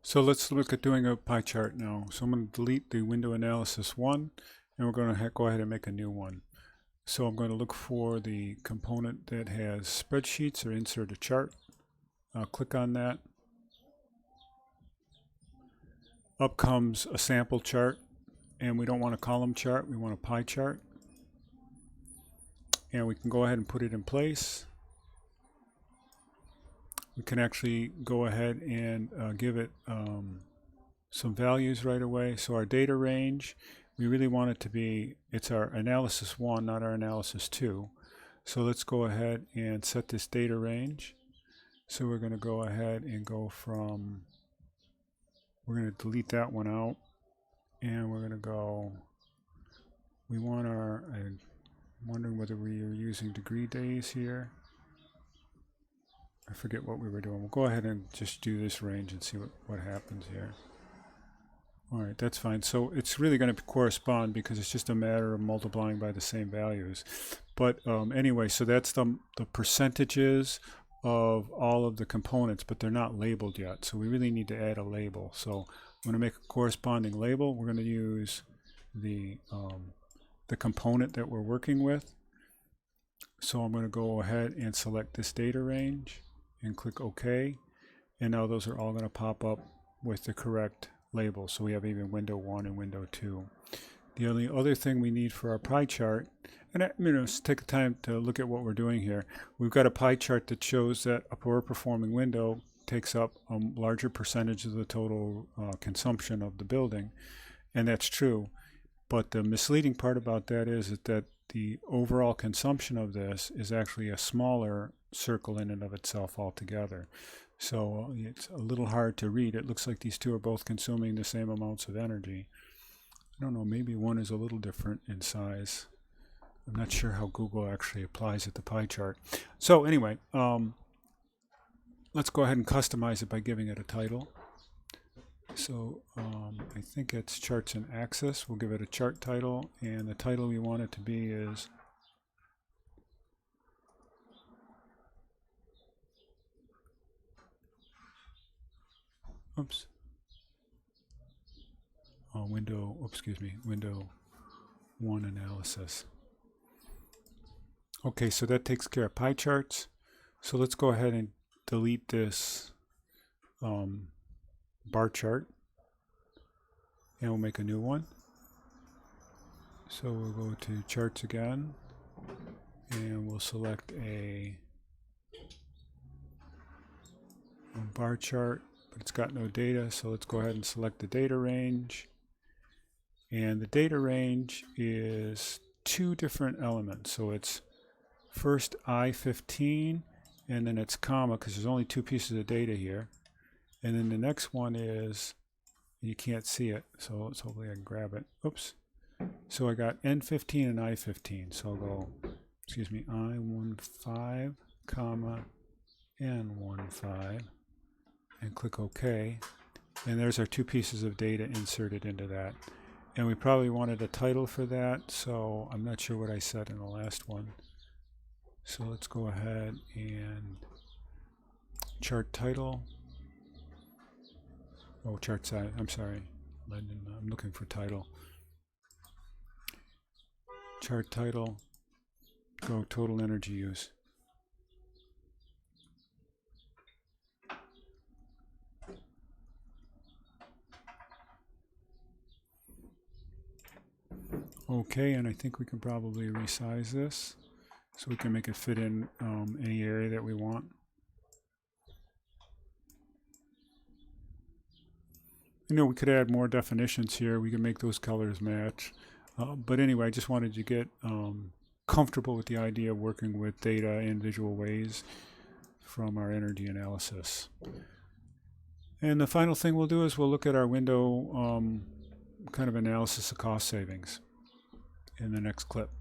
So let's look at doing a pie chart now. So I'm going to delete the window analysis one, and we're going to go ahead and make a new one. So I'm going to look for the component that has spreadsheets or insert a chart. I'll click on that. Up comes a sample chart, and we don't want a column chart, we want a pie chart. And we can go ahead and put it in place. We can actually go ahead and give it some values right away. So our data range, we really want it to be, it's our analysis 1, not our analysis 2. So let's go ahead and set this data range. So we're going to go ahead and go from, we're going to delete that one out, and we're going to go, we want our, I'm wondering whether we are using degree days here. I forget what we were doing. We'll go ahead and just do this range and see what happens here. All right, that's fine. So it's really going to correspond because it's just a matter of multiplying by the same values. But anyway, so that's the percentages of all of the components, but they're not labeled yet. So we really need to add a label. So I'm going to make a corresponding label. We're going to use the component that we're working with. So I'm going to go ahead and select this data range and click OK. And now those are all going to pop up with the correct label. So we have even window 1 and window 2. The only other thing we need for our pie chart, and let's take the time to look at what we're doing here. We've got a pie chart that shows that a poor performing window takes up a larger percentage of the total consumption of the building, and that's true. But the misleading part about that is that the overall consumption of this is actually a smaller circle in and of itself altogether. So it's a little hard to read. It looks like these two are both consuming the same amounts of energy. I don't know, maybe one is a little different in size. I'm not sure how Google actually applies it to pie chart. So anyway, let's go ahead and customize it by giving it a title. So I think it's charts and axis. We'll give it a chart title, and the title we want it to be is window 1 analysis. Okay, so that takes care of pie charts. So let's go ahead and delete this bar chart, and we'll make a new one. So we'll go to charts again, and we'll select a bar chart, but it's got no data. So let's go ahead and select the data range, and the data range is 2 different elements. So it's first I-15, and then it's comma, because there's only 2 pieces of data here. And then the next one is, you can't see it, so let's hopefully I can grab it. Oops. So I got N15 and I-15. So I'll go, I-15, comma, N15, and click OK. And there's our 2 pieces of data inserted into that. And we probably wanted a title for that, so I'm not sure what I said in the last one. So let's go ahead and chart title. Oh, chart size, I'm sorry. I'm looking for title. Chart title, go total energy use. Okay, and I think we can probably resize this so we can make it fit in any area that we want. We could add more definitions here. We can make those colors match. But anyway, I just wanted you to get comfortable with the idea of working with data in visual ways from our energy analysis. And the final thing we'll do is we'll look at our window kind of analysis of cost savings in the next clip.